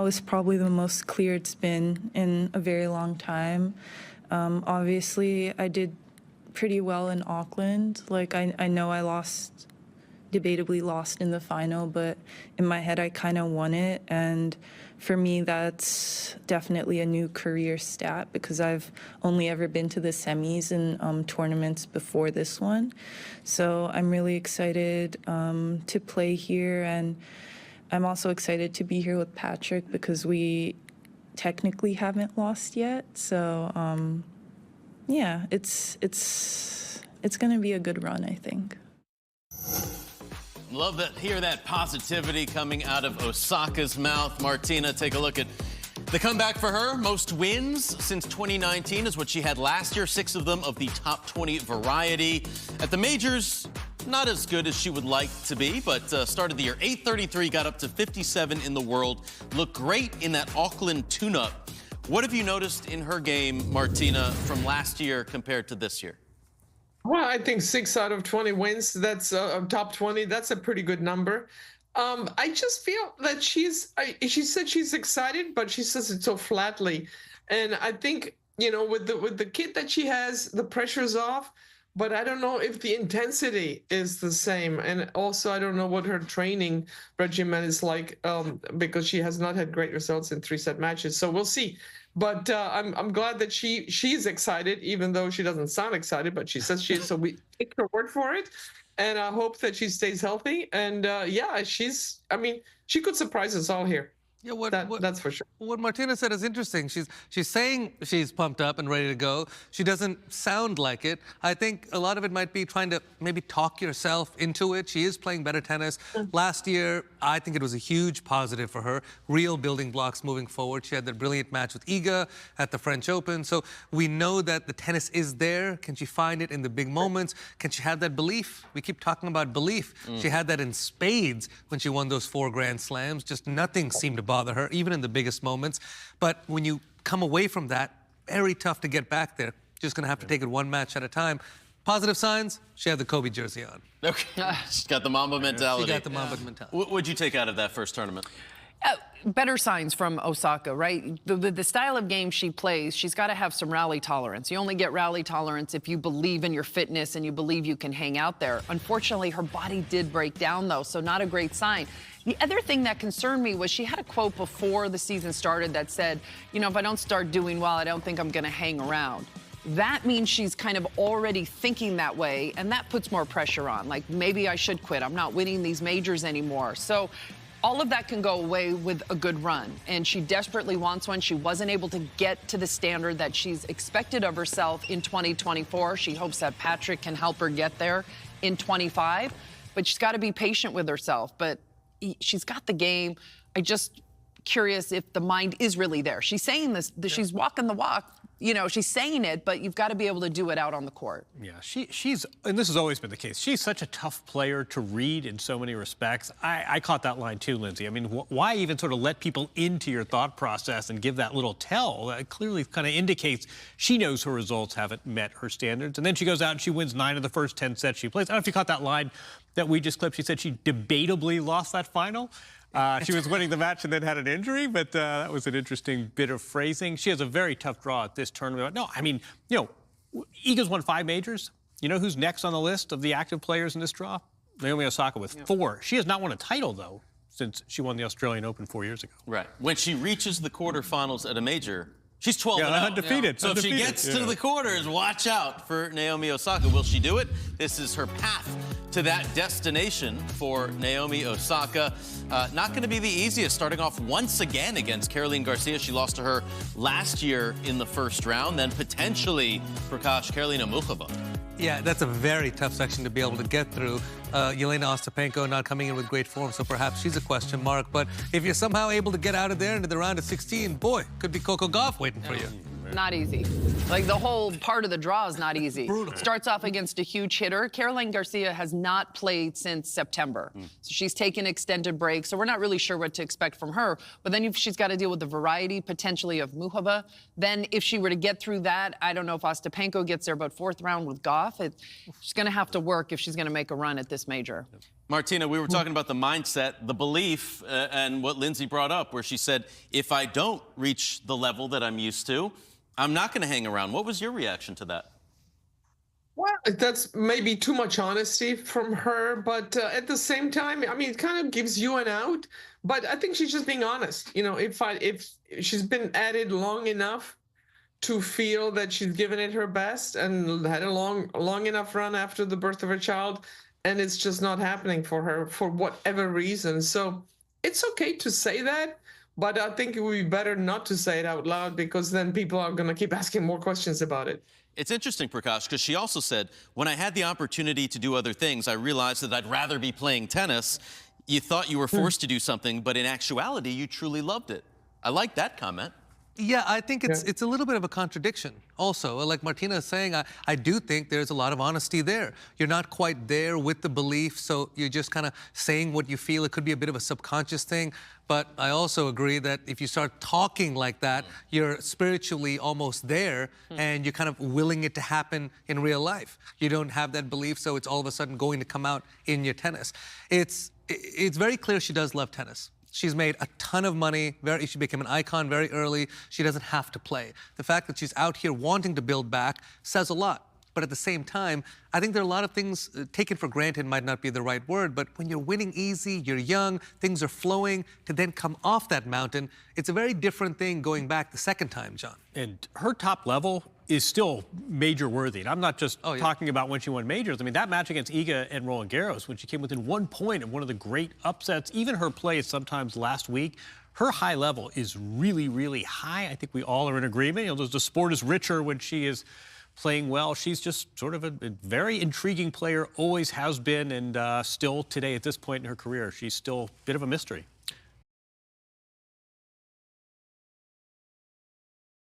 was probably the most clear it's been in a very long time. Obviously, I did pretty well in Auckland. Like, I know I debatably lost in the final, but in my head, I kind of won it. And for me, that's definitely a new career stat because I've only ever been to the semis in tournaments before this one. So I'm really excited to play here, and I'm also excited to be here with Patrick because we technically haven't lost yet. So yeah, it's going to be a good run, I think. Love that. Hear that positivity coming out of Osaka's mouth. Martina, take a look at the comeback for her. Most wins since 2019 is what she had last year, 6 of them of the top 20 variety. At the majors, not as good as she would like to be, but started the year 833, got up to 57 in the world. Looked great in that Auckland tune-up. What have you noticed in her game, Martina, from last year compared to this year? Well, I think 6 out of 20 wins, that's top 20. That's a pretty good number. I just feel that she said she's excited, but she says it so flatly. And I think, you know, with the kid that she has, the pressure's off, but I don't know if the intensity is the same. And also, I don't know what her training regimen is like because she has not had great results in 3-set matches. So we'll see. But I'm glad that she's excited, even though she doesn't sound excited, but she says she is. So we take her word for it. And I hope that she stays healthy. And yeah, I mean, she could surprise us all here. Yeah, that's for sure. What Martina said is interesting. She's saying she's pumped up and ready to go. She doesn't sound like it. I think a lot of it might be trying to maybe talk yourself into it. She is playing better tennis. Last year, I think it was a huge positive for her. Real building blocks moving forward. She had that brilliant match with Iga at the French Open. So we know that the tennis is there. Can she find it in the big moments? Can she have that belief? We keep talking about belief. She had that in spades when she won those 4 Grand Slams. Just nothing seemed to bother her, even in the biggest moments. But when you come away from that, very tough to get back there. Just going to have to take it one match at a time. Positive signs, she had the Kobe jersey on. Okay. She's got the Mamba mentality. She got the Mamba mentality. What would you take out of that first tournament? Better signs from Osaka, right? The style of game she plays, she's got to have some rally tolerance. You only get rally tolerance if you believe in your fitness and you believe you can hang out there. Unfortunately, her body did break down, though, so not a great sign. The other thing that concerned me was she had a quote before the season started that said, you know, if I don't start doing well, I don't think I'm going to hang around. That means she's kind of already thinking that way, and that puts more pressure on. Like, maybe I should quit. I'm not winning these majors anymore. So all of that can go away with a good run, and she desperately wants one. She wasn't able to get to the standard that she's expected of herself in 2024. She hopes that Patrick can help her get there in 25, but she's got to be patient with herself. But she's got the game. I just curious if the mind is really there. She's saying this, she's walking the walk. You know, she's saying it, but you've got to be able to do it out on the court. Yeah, she's, and this has always been the case, she's such a tough player to read in so many respects. I caught that line too, Lindsay. I mean, why even sort of let people into your thought process and give that little tell? That clearly kind of indicates she knows her results haven't met her standards. And then she goes out and she wins 9 of the first 10 sets she plays. I don't know if you caught that line that we just clipped. She said she debatably lost that final. She was winning the match and then had an injury, but that was an interesting bit of phrasing. She has a very tough draw at this tournament. No, I mean, you know, Iga's won 5 majors. You know who's next on the list of the active players in this draw? Naomi Osaka with 4. She has not won a title, though, since she won the Australian Open 4 years ago. Right. When she reaches the quarterfinals at a major, she's 12-0. Undefeated. So if she gets to the quarters, watch out for Naomi Osaka. Will she do it? This is her path to that destination for Naomi Osaka. Not going to be the easiest, starting off once again against Caroline Garcia. She lost to her last year in the first round, then potentially Prakash Karolina Muchova. Yeah, that's a very tough section to be able to get through. Yelena Ostapenko not coming in with great form, so perhaps she's a question mark. But if you're somehow able to get out of there into the round of 16, boy, could be Coco Gauff waiting for you. Not easy. Like, the whole part of the draw is not easy. Brutal. Starts off against a huge hitter. Caroline Garcia has not played since September. So she's taken extended breaks, so we're not really sure what to expect from her. But then she's got to deal with the variety, potentially, of Muchova. Then if she were to get through that, I don't know if Ostapenko gets there, but 4th round with Gauff, she's going to have to work if she's going to make a run at this major. Martina, we were talking about the mindset, the belief, and what Lindsay brought up, where she said, if I don't reach the level that I'm used to, I'm not going to hang around. What was your reaction to that? Well, that's maybe too much honesty from her, but at the same time, I mean, it kind of gives you an out. But I think she's just being honest. You know, if she's been at it long enough to feel that she's given it her best and had a long enough run after the birth of her child, and it's just not happening for her for whatever reason. So it's okay to say that, but I think it would be better not to say it out loud, because then people are going to keep asking more questions about it. It's interesting, Prakash, because she also said, when I had the opportunity to do other things, I realized that I'd rather be playing tennis. You thought you were forced to do something, but in actuality, you truly loved it. I like that comment. Yeah, I think it's a little bit of a contradiction also. Like Martina is saying, I do think there's a lot of honesty there. You're not quite there with the belief, so you're just kind of saying what you feel. It could be a bit of a subconscious thing. But I also agree that if you start talking like that, you're spiritually almost there, and you're kind of willing it to happen in real life. You don't have that belief, so it's all of a sudden going to come out in your tennis. It's very clear she does love tennis. She's made a ton of money. She became an icon very early. She doesn't have to play. The fact that she's out here wanting to build back says a lot. But at the same time, I think there are a lot of things taken for granted might not be the right word, but when you're winning easy, you're young, things are flowing, to then come off that mountain, it's a very different thing going back the second time, John. And her top level is still major worthy. And I'm not just talking about when she won majors. I mean, that match against Iga and Roland Garros, when she came within 1 point of one of the great upsets, even her play sometimes last week, her high level is really, really high. I think we all are in agreement. You know, the sport is richer when she is playing well. She's just sort of a very intriguing player, always has been, and still today at this point in her career, she's still a bit of a mystery.